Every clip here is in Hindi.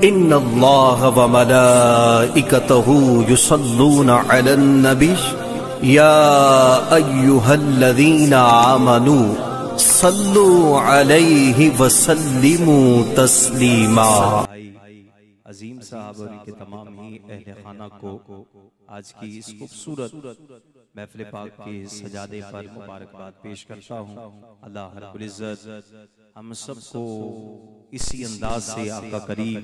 इन्नल्लाह व मलाइकतहू युसल्लूना अलन नबी या अय्युहल्लज़ीना आमनू सल्लू अलैहि व सल्लिमू तस्लीमा। अजीम साहब और इनके तमाम ही अहले खाना को आज की इस खूबसूरत महफिल पाक के सजादे पर मुबारकबाद पेश करता हूँ। अल्लाह रब्बुल इज्जत हम सबको इसी अंदाज से आपका करीम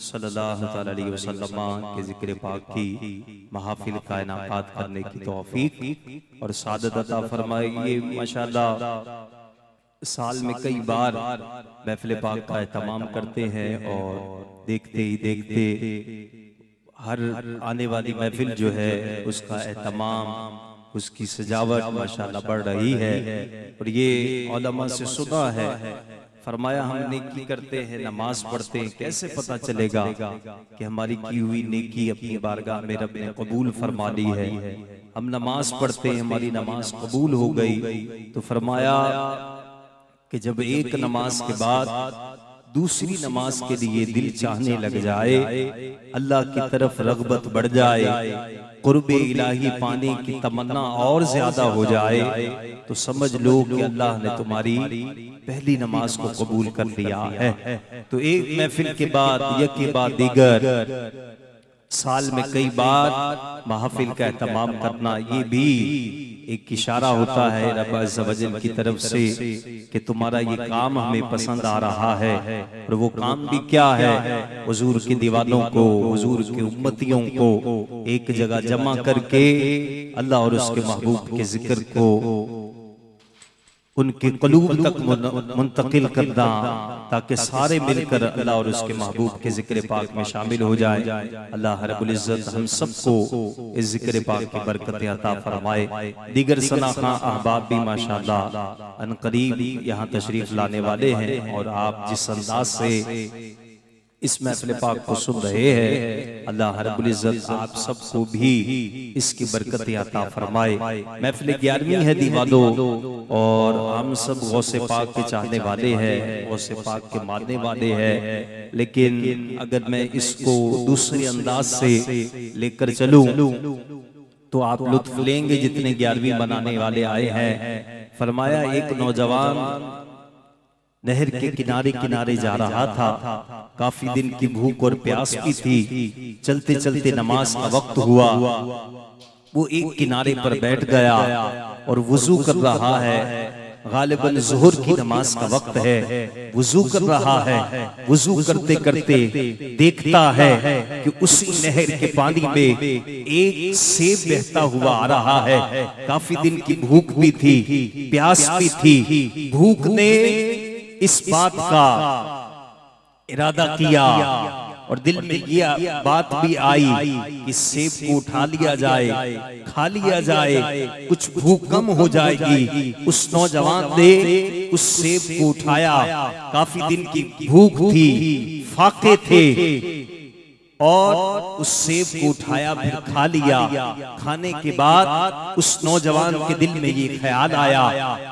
सल्लल्लाहु अलैहि वसल्लम के जिक्र पाक की महफिल का इनाकात करने की तौफीक और सादत अता फरमाए। ये माशाअल्लाह साल में कई बार महफिल पाक का एहतमाम करते हैं और देखते ही देखते हर आने वाली महफिल जो है उसका एहतमाम, उसकी सजावट माशाअल्लाह बढ़ रही है। और ये उलमा से सुना है, फरमाया हम नेकी करते हैं, नमाज पढ़ते हैं, कैसे पता चलेगा कि हमारी की हुई नेकी अपनी बारगाह में रब ने कबूल फरमा ली है। हम नमाज पढ़ते हैं, हमारी नमाज कबूल हो गई, तो फरमाया कि जब एक नमाज के बाद दूसरी नमाज के लिए दिल चाहने लग जाए, अल्लाह की तरफ रग़बत बढ़ जाए, क़ुर्बे इलाही पाने की तमन्ना और ज्यादा हो जाए, तो समझ लो कि अल्लाह ने तुम्हारी पहली नमाज को कबूल कर लिया है। तो एक महफिल के बाद एक के बाद दीगर साल में कई बार महफिल का एहतमाम करना, ये भी एक इशारा होता है रब अज़्ज़ व जल की तरफ से कि तुम्हारा ये काम हमें पसंद आ रहा है। और वो काम भी क्या है? हुजूर के दीवानों को, हुजूर के उम्मतियों को एक जगह जमा करके अल्लाह और उसके महबूब के जिक्र को उनके कलूब तक मुंतकिल करना, ताकि सारे मिलकर अल्लाह और उसके महबूब के जिक्र पाक में शामिल हो जाए। अल्लाह रब्बुल इज्जत हम सबको इस जिक्र पाक की बरकतें अता फरमाए। दीगर सनाखा अहबाब भी माशाअल्लाह अनकरीब यहाँ तशरीफ लाने वाले हैं, और आप जिस अंदाज से इस महफिल पाक को सुन रहे हैं, अल्लाह रब्बुल इज्जत आप सबको भी इसकी बरकतें अता फरमाए। महफिल 11वीं है दीवानो, और हम सब गौसे पाक के चाहने वाले हैं, गौसे पाक के मानने वाले हैं। लेकिन अगर मैं इसको दूसरे अंदाज से लेकर चलूं तो आप लुत्फ लेंगे जितने 11वीं बनाने वाले आए हैं। फरमाया एक नौजवान नहर के किनारे किनारे जा रहा था, काफी दिन की भूख और प्यास भी थी। चलते चलते नमाज का वक्त हुआ, वो एक किनारे पर बैठ गया और वुजू कर रहा है। गालिबन ज़ुहर की नमाज का वक्त है, वुजू कर रहा है। वुजू करते करते देखता है कि उसी नहर के पानी में एक सेब बहता हुआ आ रहा है। काफी दिन की भूख भी थी, प्यास भी थी। भूख ने इस बात का इरादा किया और दिल में ये बात भी आई कि सेब को उठा लिया जाए, खा लिया जाए, कुछ भूख कम हो जाएगी। उस नौजवान ने उस सेब को उठाया, काफी दिन की भूख थी, फाके थे, और उस सेब को उठाया, फिर खा लिया। खाने के बाद उस नौजवान के दिल में ये ख्याल आया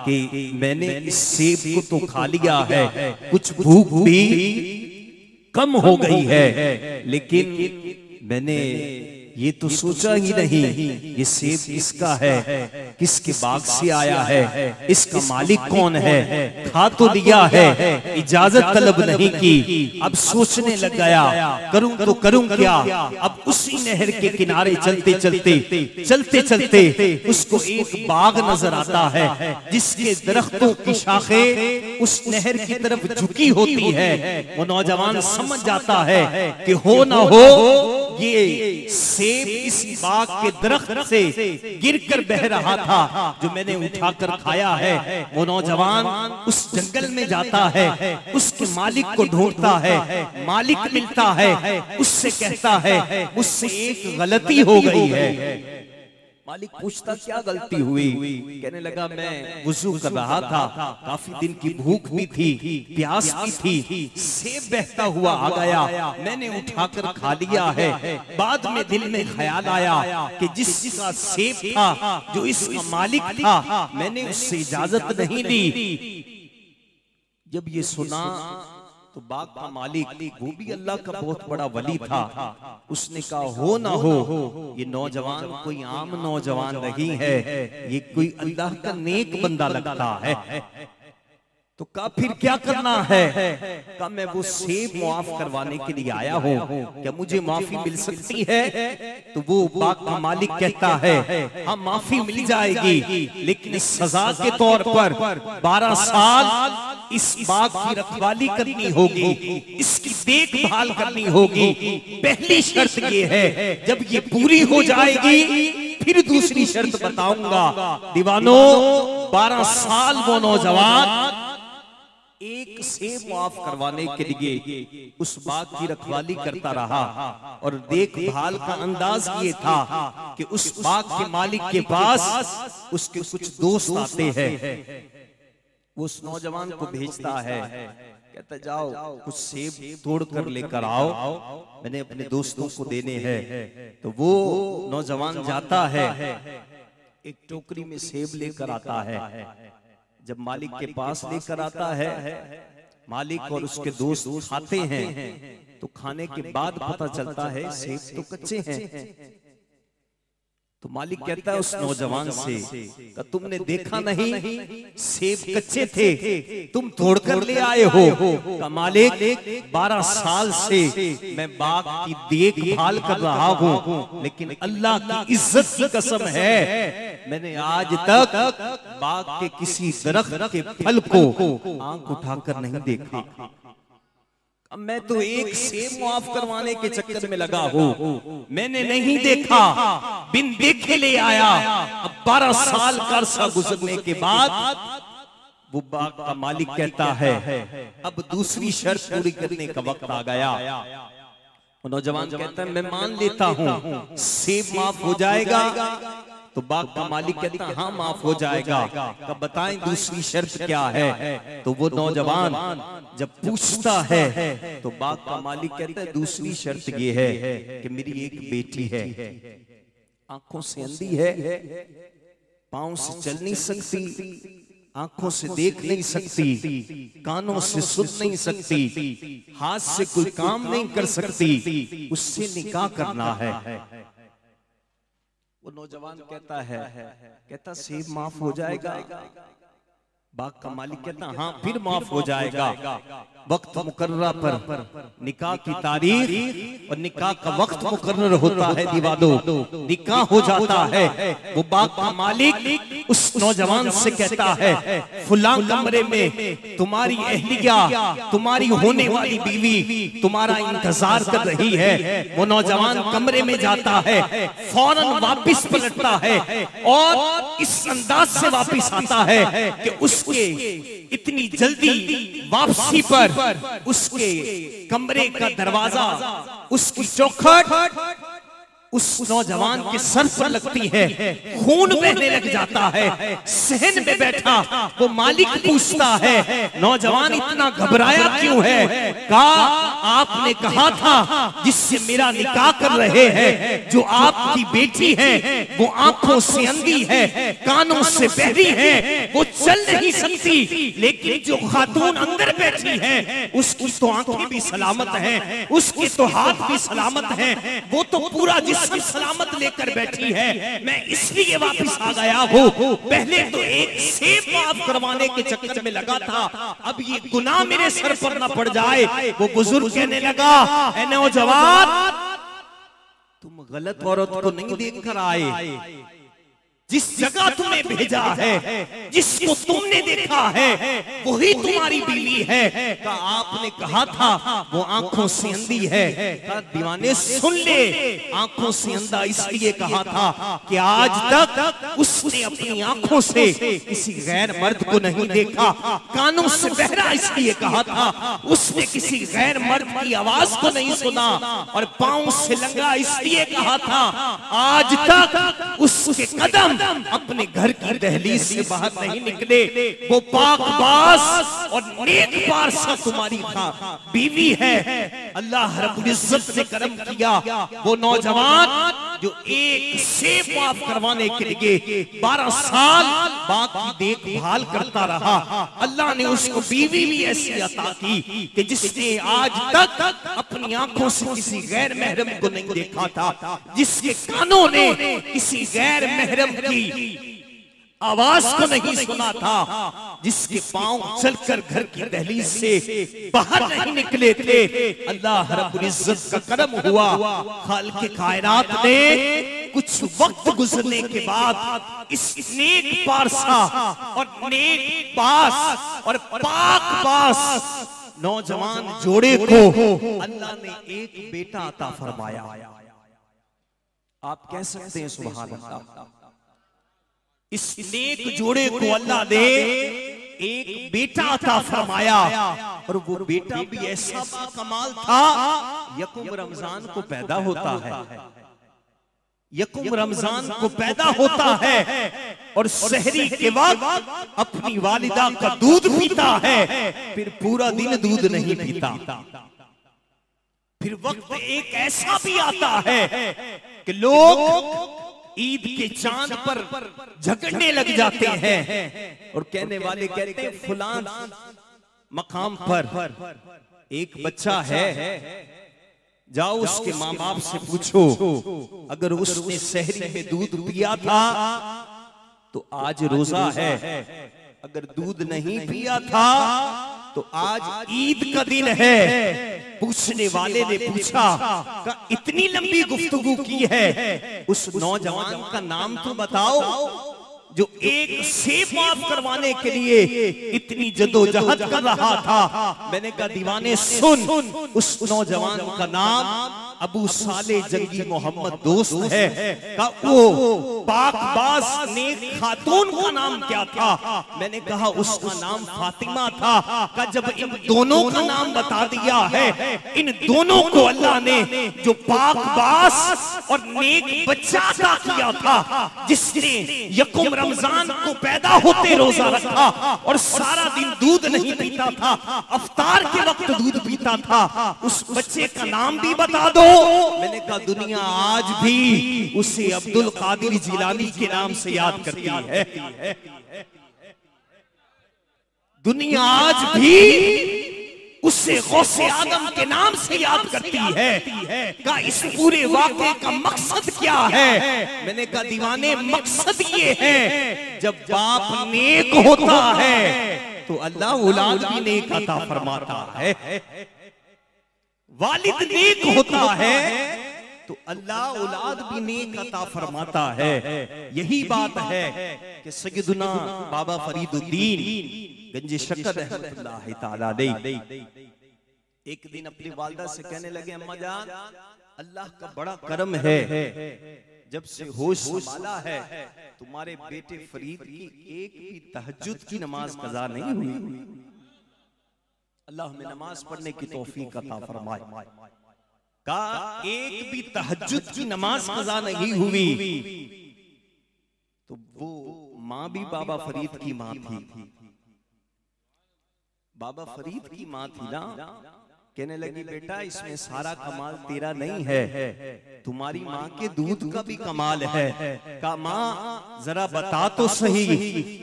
कि मैंने इस सेब को तो खा लिया है, कुछ भूख भी कम हो गई है, लेकिन मैंने ये तो सोचा ही नहीं ये सेब किसका है, किसके बाग से आया है, इसका मालिक कौन है। खा तो लिया है, इजाजत तलब नहीं की। अब सोचने लग गया करूं तो करूं क्या। अब उसी नहर के किनारे चलते चलते उसको एक बाग नजर आता है, जिसके दरख्तों की शाखें उस नहर की तरफ झुकी होती है। वो नौजवान समझ जाता है कि हो ना हो ये सेब इसी बाग के दरख्त से गिरकर बह रहा था जो मैंने उठाकर खाया है। वो नौजवान उस जंगल में जाता है, उसके मालिक को ढूंढता है, मालिक मिलता है, उससे कहता है मुझसे एक गलती हो गई है। मालिक पूछता क्या गलती हुई। कहने लगा मैं वुजू कर रहा था, काफी दिन की भूख भी थी, प्यास भी थी, सेब बहता हुआ आ गया, मैंने उठाकर खा लिया है। बाद में दिल में ख्याल आया कि जिसका सेब था, जो इसका मालिक था, मैंने उससे इजाजत नहीं ली। जब ये सुना तो बाग का मालिक वो भी अल्लाह का बहुत बड़ा वली था। उसने कहा हो ना हो, ये नौजवान कोई आम नौजवान नहीं है, ये कोई अल्लाह का नेक बंदा लगता है। तो कहा फिर क्या करना है? कहा मैं वो सेब माफ करवाने के लिए आया हूँ, क्या मुझे माफी मिल सकती है? तो वो बाग का मालिक कहता है हाँ माफी मिल जाएगी, लेकिन इस सजा के तौर पर 12 साल इस बाग की रखवाली करनी होगी, इसकी देखभाल करनी होगी। पहली शर्त ये है, जब ये पूरी हो जाएगी फिर दूसरी शर्त बताऊंगा। दीवानो 12 साल वो नौजवान एक सेब माफ करवाने के लिए उस बाग की रखवाली करता रहा, और देखभाल का अंदाज ये था कि उस बाग के मालिक के पास उसके कुछ दोस्त आते हैं। वो उस नौजवान को भेजता है, कहता जाओ कुछ सेब तोड़ कर लेकर आओ, मैंने अपने दोस्तों को देने हैं। तो वो नौजवान जाता है, एक टोकरी में सेब लेकर आता है। जब मालिक के पास लेकर आता है, मालिक और उसके दोस्त खाते हैं, तो खाने के बाद पता चलता है सेब तो कच्चे हैं। तो मालिक कहता है उस नौजवान से, तुमने देखा नहीं सेब कच्चे थे, तुम तोड़कर ले आए हो? का मालिक 12 साल से मैं बाग की देखभाल कर रहा हूँ, लेकिन अल्लाह की इज्जत की कसम है मैंने आज तक बाग के किसी दरख्त के फल को आंख उठाकर नहीं देखा। अब मैं तो एक सेब माफ करवाने के चक्कर में लगा हूँ, मैंने नहीं देखा, बिन देखे ले आया। अब 12 साल का अरसा गुजरने के बाद वो बाग का मालिक कहता है अब दूसरी शर्त पूरी करने का वक्त आ गया। नौजवान कहता है मैं मान लेता हूँ सेब माफ हो जाएगा। तो बाग का मालिक कहता हाँ माफ हो जाएगा। कब बताएं दूसरी शर्त क्या है? तो वो नौजवान जब पूछता है तो बाग का मालिक कहता है दूसरी शर्त ये है कि मेरी एक बेटी है, आंखों से अंधी है, पांव से चल नहीं सकती, आंखों से देख नहीं सकती, कानों से सुन नहीं सकती, हाथ से कोई काम नहीं कर सकती, उससे निकाह करना है। वो नौजवान कहता सेब माफ हो जाएगा? बाग का मालिक कहता हाँ फिर माफ हो जाएगा। वक्त मुकर्रर पर निकाह की तारीख और निकाह का वक्त मुकर्रर होता है। दीवानो निकाह हो जाता है। वो बाग का मालिक उस नौजवान से कहता है फुला कमरे में तुम्हारी अहलिया, तुम्हारी होने वाली बीवी तुम्हारा इंतजार कर रही है। वो नौजवान कमरे में जाता है, फौरन वापिस पलटता है और इस अंदाज से वापिस आता है कि उसके इतनी जल्दी वापसी पर उसके कमरे का दरवाजा, उसकी चौखट उस नौजवान के सर पर लगती है, खून बहने लग जाता है। सहन में बैठा वो मालिक पूछता है नौजवान इतना घबराया क्यों है? कहा आपने कहा था जिससे मेरा निकाह कर रहे हैं, जो आपकी बेटी है वो आंखों से अंधी है, कानों से बहरी है, वो चल नहीं सकती, लेकिन जो खातून अंदर बैठी है उसकी तो आंखें भी सलामत हैं, उसके तो हाथ भी सलामत हैं, वो तो पूरा सब सलामत लेकर बैठी है। मैं इसलिए वापस आ गया हूँ। पहले तो एक सेब माफ करवाने के चक्कर में लगा था, अब ये गुनाह मेरे सर पर न पड़ जाए। वो बुजुर्ग कहने लगा ऐ नौजवान तुम गलत औरत को नहीं देखकर आए, जिस जगह तुम्हें भेजा है, जिसको तुमने देखा है वही तुम्हारी बीवी है। आपने कहा था वो आंखों से अंधी है। दीवाने सुन ले, आंखों से अंधा इसलिए कहा था कि आज तक उसने अपनी आंखों से किसी गैर मर्द को नहीं देखा। कानों से बहरा इसलिए कहा था उसने किसी गैर मर्द की आवाज को नहीं सुना, और पांव से लंगा इसलिए कहा था आज तक उसके कदम अपने घर की दहलीज से बाहर नहीं निकले। वो पाकबाज और नेक पारसा तुम्हारी बीवी है। अल्लाह रब्बुल इज्जत ने करम किया। वो नौजवान जो एक सेब माफ करवाने के लिए 12 साल बाग की देखभाल करता रहा, अल्लाह ने उसको बीवी भी ऐसी अता की कि जिसने आज तक अपनी आंखों से किसी गैर महरम को नहीं देखा था, जिसके कानों ने किसी गैर महरम की आवाज को नहीं सुना था, जिसके पांव चलकर घर की दहलीज से बाहर नहीं निकले थे। अल्लाह रब्बुल इज्जत का करम हुआ, खालिक़े कायनात ने कुछ वक्त गुजरने के बाद इस नेक पारसा और नेक पास और पाक पास नौजवान जोड़े को अल्लाह ने एक बेटा अता फरमाया। आप कह सकते हैं सुभान अल्लाह। इस नेक जोड़े को अल्लाह ने एक बेटा अता फरमाया, और वो बेटा भी ऐसा कमाल था, यकुम रमजान को पैदा होता है, यकुम रमजान को पैदा होता है और सहरी के वक्त अपनी वालिदा का दूध पीता है, फिर पूरा दिन दूध नहीं पीता। फिर वक्त एक ऐसा भी आता है कि लोग ईद के चांद पर झगड़ने लग जाते हैं और कहने वाले कहते हैं फलान मकाम पर एक बच्चा है, जाओ उसके माँ बाप से पूछो, अगर उसने सहरी में दूध पिया था तो आज रोजा है, अगर दूध नहीं पिया था तो आज ईद का दिन है। पूछने वाले ने पूछा का इतनी लंबी गुफ्तगू की है, उस नौजवान का नाम तो बताओ जो एक सेब माफ करवाने के लिए इतनी जदोजहद कर रहा था। मैंने कहा दीवाने सुन, उस नौजवान का नाम अबू साले जंगी मोहम्मद दोस्त है। का वो पाकबाज नेक खातून का नाम क्या था? मैंने कहा उसका नाम फातिमा था। का जब इन दोनों का नाम बता दिया है, इन दोनों को अल्लाह ने जो पाकबाज और नेक बच्चा अता किया था, जिसने यकुम रमजान को पैदा होते रोजा रखा और सारा दिन दूध नहीं पीता था, अफ्तार के वक्त दूध पीता था, उस बच्चे का नाम भी बता दो। मैंने कहा दुनिया आज भी उसे अब्दुल कादिर जिलानी के नाम से याद करती है। दुनिया आज भी उसे गौसे आदम के नाम से याद करती है। का इस पूरे वाक़े का मकसद क्या है? मैंने कहा दीवाने मकसद ये है, जब बाप नेक होता है तो अल्लाह औलाद भी नेक अता फरमाता है, वालिद नेक होता है तो अल्लाह औलाद भी नेक अता फरमाता है। यही बात है कि सैयदुना बाबा फरीदुद्दीन गंज शक्कर रहमतुल्लाह तआला अलैह एक दिन अपनी वालिदा से कहने लगे, अम्मा जान अल्लाह का बड़ा करम है, जब से होश संभाला है तुम्हारे बेटे फरीद की एक भी तहज्जुद की नमाज कज़ा नहीं हुई। अल्लाह हमें नमाज पढ़ने की तौफीक अता फरमाए। का एक भी तहज्जुद की नमाज कज़ा नहीं हुई। तो वो माँ भी बाबा फरीद की माँ थी, बाबा फरीद की माँ थी ना। कहने लगी बेटा इसमें सारा कमाल तेरा नहीं है, तुम्हारी माँ के दूध का भी कमाल है। का माँ जरा बता तो सही।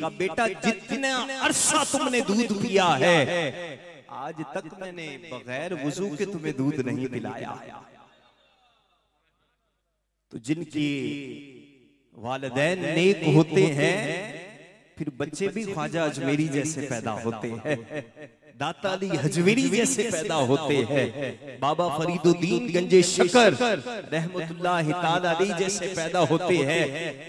का बेटा जितना अरसा तुमने दूध पिया है, आज तक मैंने बगैर वुजू के तुम्हें दूध नहीं पिलाया। तो जिनकी वालिदैन नेक होते हैं, फिर बच्चे भी ख्वाजा अजमेरी जैसे पैदा होते हैं, दाता अली हजवेरी जैसे पैदा होते हैं, बाबा फरीदुद्दीन गंजे शक्कर रहमतुल्लाह तआला अलैह जैसे पैदा होते हैं,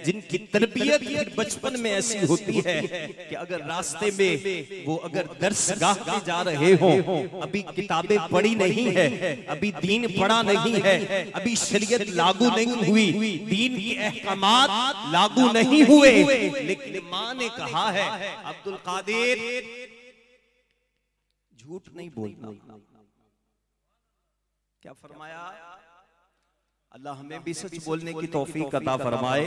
जिनकी तरबियत फिर बचपन में ऐसी होती है कि अगर रास्ते में वो अगर दरसगाह में जा रहे हो, अभी किताबें पढ़ी नहीं है, अभी दीन पढ़ा नहीं है, अभी शरीयत लागू नहीं हुई, दीन के अहकामात लागू नहीं हुए, लेकिन माँ ने कहा है अब्दुल कादिर झूठ नहीं बोलना। क्या फरमाया? अल्लाह हमें भी सच बोलने की तौफीक अता फरमाए।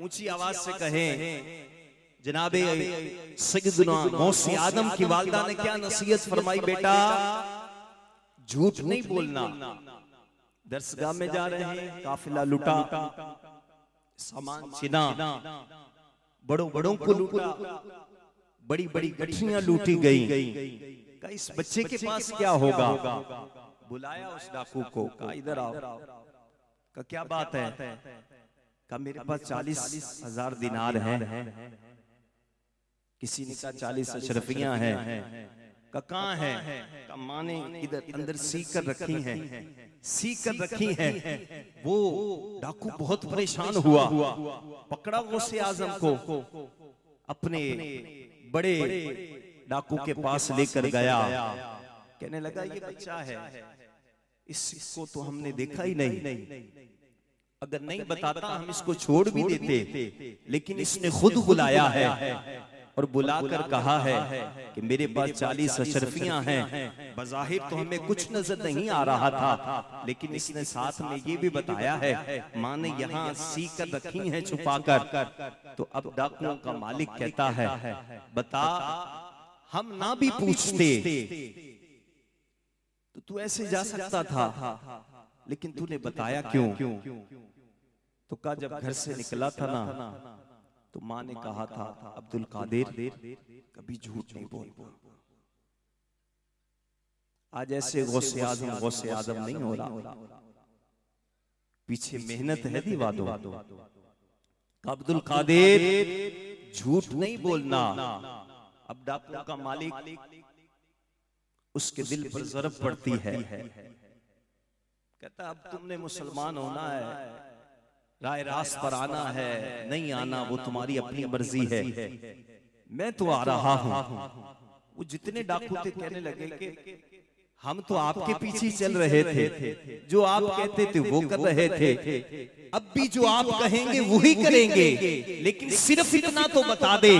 ऊंची आवाज से कहें जनाबे सैयदना गौसे आदम की वालिदा ने क्या नसीहत फरमाई, बेटा झूठ नहीं बोलना। दरसगाह में जा रहे हैं, काफिला लुटा, सामान छिना, बड़ों बड़ों को लूटा, बड़ी बड़ी गठरियां लूटी गई। का इस बच्चे के पास क्या होगा? बुलाया उस डाकू को, कहा इधर आओ। का क्या बात है? का मेरे पास 40,000 दिनार हैं। किसी ने कहा 40 अशरफियां हैं। का कहाँ है? का माँ ने इधर अंदर सीख कर रखी हैं, सीख कर रखी हैं। वो डाकू बहुत परेशान हुआ, पकड़ा गौसे आजम को, अपने बड़े डाकू के पास लेकर गया। कहने लगा ये बच्चा है, इसको तो हमने देखा ही नहीं, अगर नहीं बताता हम इसको छोड़ भी देते, लेकिन इसने खुद बुलाया है और बुलाकर कहा है कि मेरे पास 40 अशरफियां हैं। बज़ाहिर तो हमें कुछ नजर नहीं आ रहा था, लेकिन इसने साथ में ये भी बताया है माँ ने यहाँ सीख कर रखी है छुपाकर। तो अब डाकुओं का मालिक कहता है बता, हम ना भी पूछते तो तू ऐसे जा सकता था, लेकिन तूने बताया क्यों? तो कहा जब घर से निकला था ना, तो माँ ने कहा था अब्दुल कादिर कभी झूठ नहीं बोल। आज ऐसे गौसे आजम नहीं हो रहा, पीछे मेहनत है दीवादो। अब्दुल कादिर झूठ नहीं बोलना। अब डाकू का मालिक, उसके दिल पर ज़रब पड़ती है, कहता अब तुमने मुसलमान होना है, राय रास्त पर आना है, नहीं आना वो तुम्हारी अपनी मर्जी है, मैं तो आ रहा हूं। वो जितने डाकू थे कहने लगे कि हम तो आपके पीछे चल रहे थे, जो आप कहते थे वो कर रहे थे, अब भी जो आप कहेंगे वही करेंगे, लेकिन सिर्फ इतना तो बता दे,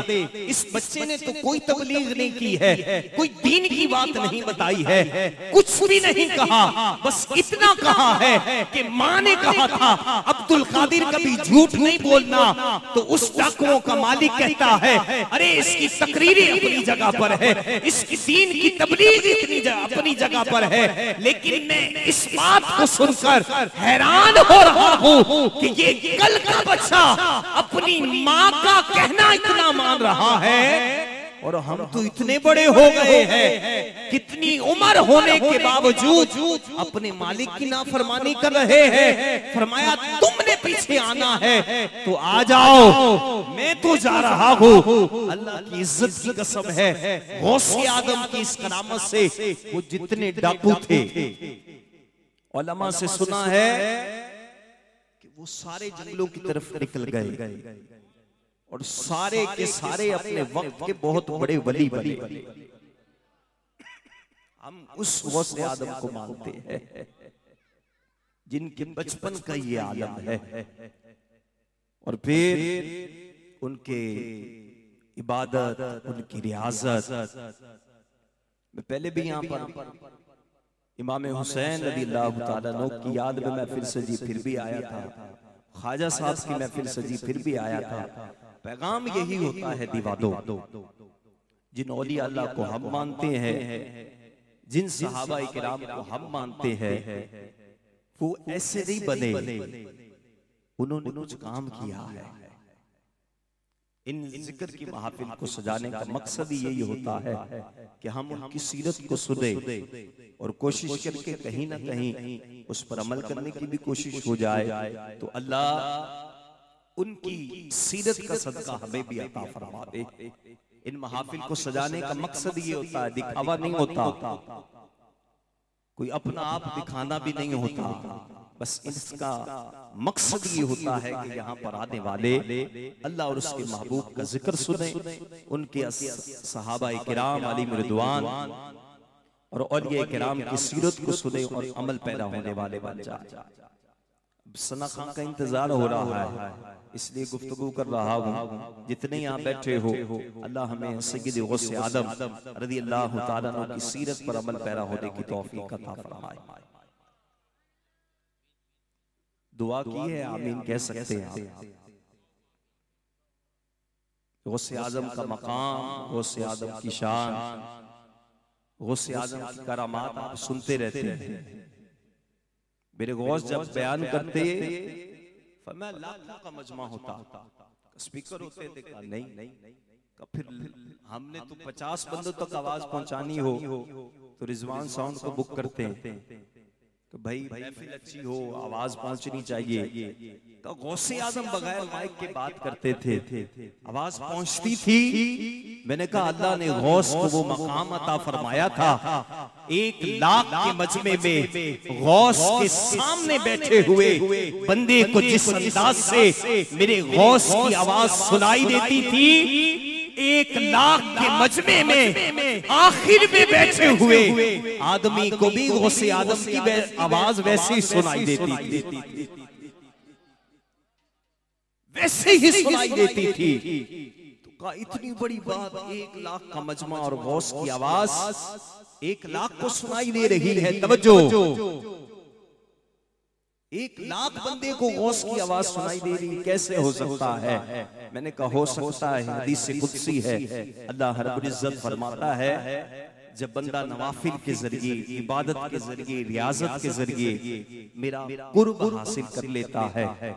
इस बच्चे ने तो कोई तबलीग नहीं की है, कोई दीन की बात नहीं बताई है, कुछ भी नहीं कहा, बस इतना कहा है कि माँ ने कहा था अब्दुल कादिर कभी झूठ नहीं बोलना। तो उस डाकुओं का मालिक कहता है अरे इसकी तकरीरें अपनी जगह पर है, इसकी दीन की तबलीग अपनी जगह पर है, लेकिन मैं इस बात को सुनकर हैरान हो रहा हूं कि ये कल का बच्चा अपनी माँ का कहना इतना मान रहा है, और हम तो इतने बड़े हो गए हैं, कितनी उम्र होने के बावजूद अपने मालिक की नाफरमानी कर रहे हैं। फरमाया तुमने पीछे आना है तो आ जाओ, मैं तो जा रहा हूँ। अल्लाह की इज्जत की कसम है, गौसे आदम की इस करामत से वो जितने डाकू थे, उलमा से सुना है कि वो सारे जंगलों की तरफ निकल गए और सारे के सारे अपने वक्त के बहुत बड़े वली बने। हम उस गौसे आदम को मानते हैं जिनके बचपन का ये आलम है, और फिर उनके इबादत, उनकी रियाजत। मैं पहले भी यहाँ पर इमाम हुसैन रज़ियल्लाहु ताला अन्हु की याद में महफिल सजी फिर भी आया था, ख्वाजा साहब की महफिल सजी फिर भी आया था। पैगाम यही होता है दीवादो, जिन औलिया अल्लाह को हम मानते हैं, जिन सहाबा किराम को हम मानते हैं, वो ऐसे नहीं बने, उन्होंने कुछ काम किया है। इन जिक्र की महफिल को सजाने का मकसद ही यही होता है कि हम उनकी सीरत को सुने और कोशिश करके कहीं ना कहीं उस पर अमल करने की भी कोशिश हो जाए, तो अल्लाह उनकी सीरत का सदका हमें भी अता फरमा दे। इन महफिल को सजाने का मकसद ये होता है, दिखावा नहीं होता, कोई अपना आप दिखाना भी नहीं होता, बस इसका मकसद ये होता है कि यहाँ पर आने वाले अल्लाह और उसके महबूब का जिक्र सुने, उनके सहाबा किराम अलैहिम रिदवान और औलिया किराम की सीरत को सुने और अमल पैदा होने वाले बन जाए। सना खान का इंतजार हो रहा है, इसलिए गुफ्तगू कर रहा हूँ। जितने यहाँ बैठे हो, अल्लाह हमें सय्यद गौसे आदम रज़ियल्लाहु ताला अन्हु की सीरत पर अमल पैदा होने की तौफीक अता फरमाए। दुआ की है, आमीन कह सकते हैं। गौसे आजम का मकाम, गौसे आजम की शान, गौसे आजम की करामात आप सुनते रहते हैं। मेरे गौस जब बयान करते फरमाया लाखों का मजमा होता, स्पीकर होते थे, कहा नहीं, फिर हमने तो 50 बंदों तक आवाज पहुंचानी हो तो रिजवान साउंड को बुक करते हैं तो भाई महफिल अच्छी हो, आवाज पहुंचनी चाहिए। तो गौसे आजम बगैर माइक के बात करते थे, आवाज पहुंचती थी। मैंने कहा अल्लाह ने गौस को वो मकाम अता फरमाया था, 1 लाख के मजमे में गौस के सामने बैठे हुए बंदे को जिस अंदाज से मेरे गौस की आवाज सुनाई देती थी, 1 लाख के मजमे में आखिर में बैठे हुए आदमी को भी गौसे आदम की आवाज वैसे ही सुनाई देती थी, वैसे ही सुनाई देती थी। तो कहा इतनी बड़ी बात, 1 लाख का मजमा और गौस की आवाज 1 लाख को सुनाई दे रही है। तवज्जो, 1 लाख बंदे को गौस की आवाज सुनाई दे रही, कैसे हो सकता है? मैंने कहा हो सकता है, हदीस कुदसी है, अल्लाह रब्बुल इज्जत फरमाता है जब बंदा नवाफिल के जरिए, इबादत के जरिए, रियाजत के जरिए मेरा कुर्ब हासिल कर लेता है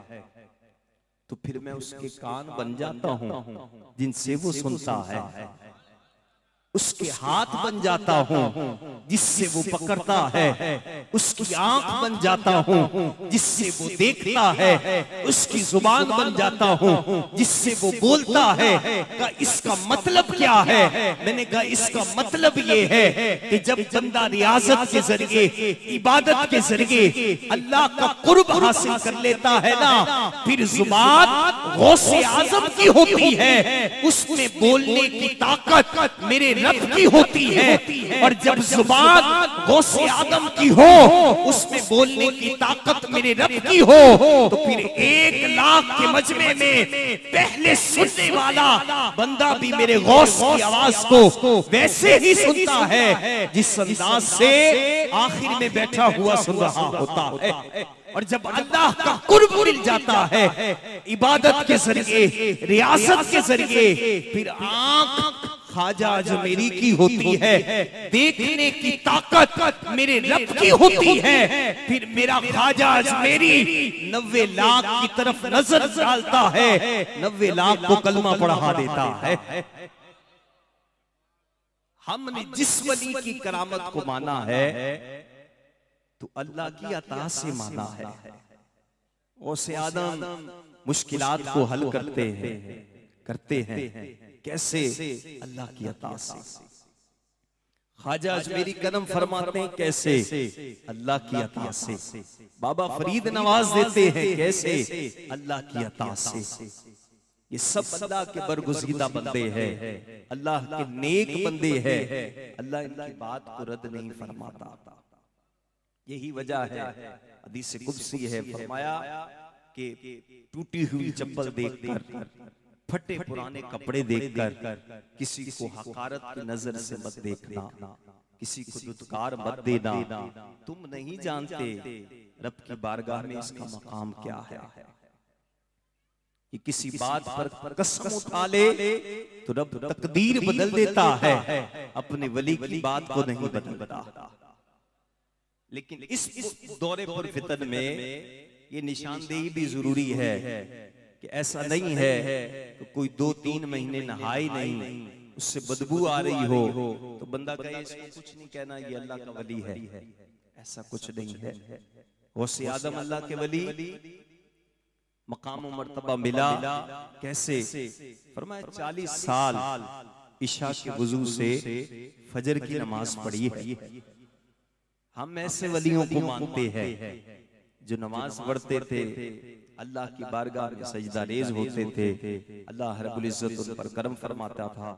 तो फिर मैं उसके कान बन जाता हूँ जिनसे वो सुनता है, उसके हाथ बन जाता हूँ जिससे वो पकड़ता है, उसकी आंख बन जाता हूँ जिससे वो देखता है, उसकी जुबान बन जाता हूँ जिससे वो बोलता है। का इसका मतलब क्या है? मैंने कहा इसका मतलब ये है कि जब बंदा रियाजत के जरिए, इबादत के जरिए अल्लाह का कुर्ब हासिल कर लेता है ना, फिर जुबान गौसे आजम की होती है, उसमें बोलने की ताकत मेरे रब की होती है। और जब जुबान गौसे आदम की हो, उसमें बोलने की ताकत मेरे रब की हो, तो फिर 1 लाख के मजमे में पहले सुनने वाला बंदा भी मेरे गौस की आवाज को वैसे ही सुनता है जिस अंदाज से आखिर में बैठा हुआ सुन रहा होता है। और जब अल्लाह का कुर्ब मिल जाता है इबादत के जरिए, रियासत के जरिए, फिर आंख ख्वाजा अजमेरी की होती है, देखने की ताकत मेरे रब की होती है, फिर मेरा ख्वाजा अजमेरी 90 लाख की तरफ नजर डालता है, 90 लाख को कलमा पढ़ा देता है। हमने जिस वली की करामत को माना है तो अल्लाह की अता से माना है। गौसे आदम मुश्किलात को हल करते हैं कैसे? अल्लाह की अता से। ख्वाजा अजमेरी कदम फरमाते हैं कैसे? अल्लाह की अता से। बाबा फरीद नवाज देते हैं कैसे? अल्लाह की अता से। ये सब अल्लाह के बरगुज़ीदा बंदे हैं, अल्लाह के नेक बंदे हैं, अल्लाह इनकी बात को रद्द नहीं फरमाता। यही वजह है, हदीस कुदसी है, फरमाया कि टूटी हुई चप्पल देखकर, फटे पुराने कपड़े देखकर किसी को हकारत की नजर से मत देखना, किसी को दुत्कार मत देना। तुम नहीं जानते रब की बारगाह में इसका मकाम क्या है। ये किसी बात पर कसम उठा ले तो रब तकदीर बदल देता है, अपने वली की बात को नहीं बदलता। लेकिन इस दौरे पर फितन में ये निशानदेही भी जरूरी है कि ऐसा नहीं है तो कोई 2-3 महीने नहाए नहीं, उससे बदबू आ रही हो तो बंदा कहे इसको कुछ नहीं कहना, ये अल्लाह का वली है। ऐसा कुछ नहीं है। गौसे आदम अल्लाह के वली, मकाम व मर्तबा मिला कैसे? फरमाया 40 साल इशा के वुजू से फजर की नमाज पढ़ी है। हम ऐसे वलियों को मानते हैं जो नमाज पढ़ते थे, अल्लाह की बारगाह में सजदा रेज होते थे, अल्लाह रब्बुल इज्जत उन पर करम फरमाता था।